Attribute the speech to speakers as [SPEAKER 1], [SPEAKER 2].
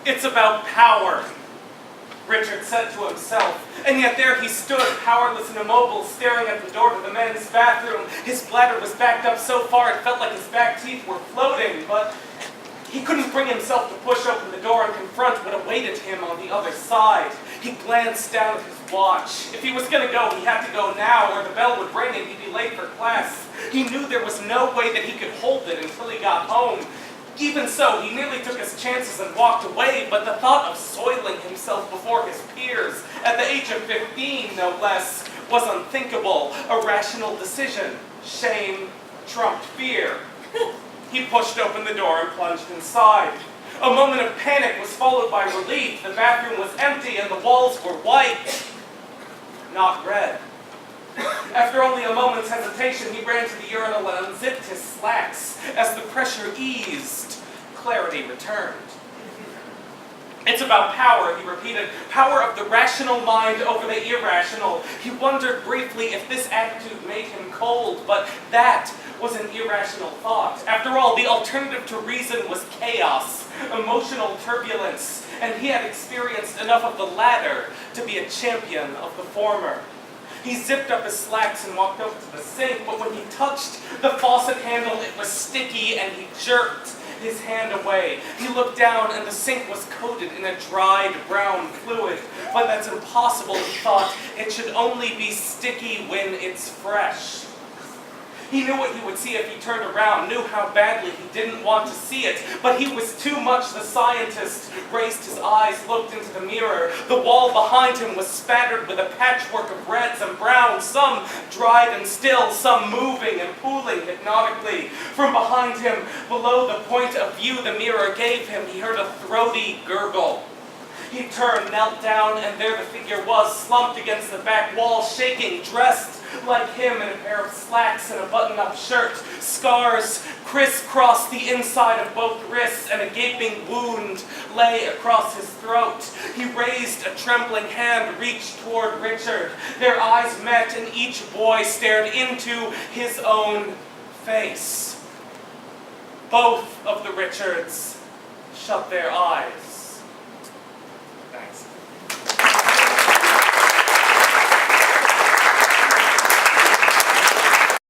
[SPEAKER 1] It's about power, Richard said to himself, and yet there he stood, powerless and immobile, staring at the door to the men's bathroom. His bladder was backed up so far it felt like his back teeth were floating, but he couldn't bring himself to push open the door and confront what awaited him on the other side. He glanced down at his watch. If he was going to go, he had to go now, or the bell would ring and he'd be late for class. He knew there was no way that he could hold it until he got home. Even so, he nearly took his chances and walked away, but the thought of soiling himself before his peers, at the age of 15 no less, was unthinkable, a rational decision. Shame trumped fear. He pushed open the door and plunged inside. A moment of panic was followed by relief. The bathroom was empty and the walls were white, not red. After only a moment's hesitation, he ran to the urinal and unzipped his slacks. As the pressure eased, clarity returned. It's about power, he repeated. Power of the rational mind over the irrational. He wondered briefly if this attitude made him cold, but that was an irrational thought. After all, the alternative to reason was chaos, emotional turbulence, and he had experienced enough of the latter to be a champion of the former. He zipped up his slacks and walked over to the sink, but when he touched the faucet handle, it was sticky and he jerked his hand away. He looked down and the sink was coated in a dried brown fluid. But that's impossible, he thought. It should only be sticky when it's fresh. He knew what he would see if he turned around, knew how badly he didn't want to see it, but he was too much the scientist. Raised his eyes, looked into the mirror. The wall behind him was spattered with a patchwork of reds and browns, some dried and still, some moving and pooling hypnotically. From behind him, below the point of view the mirror gave him, he heard a throaty gurgle. He turned, knelt down, and there the figure was, slumped against the back wall, shaking, dressed like him in a pair of slacks and a button-up shirt. Scars crisscrossed the inside of both wrists, and a gaping wound lay across his throat. He raised a trembling hand, reached toward Richard. Their eyes met, and each boy stared into his own face. Both of the Richards shut their eyes.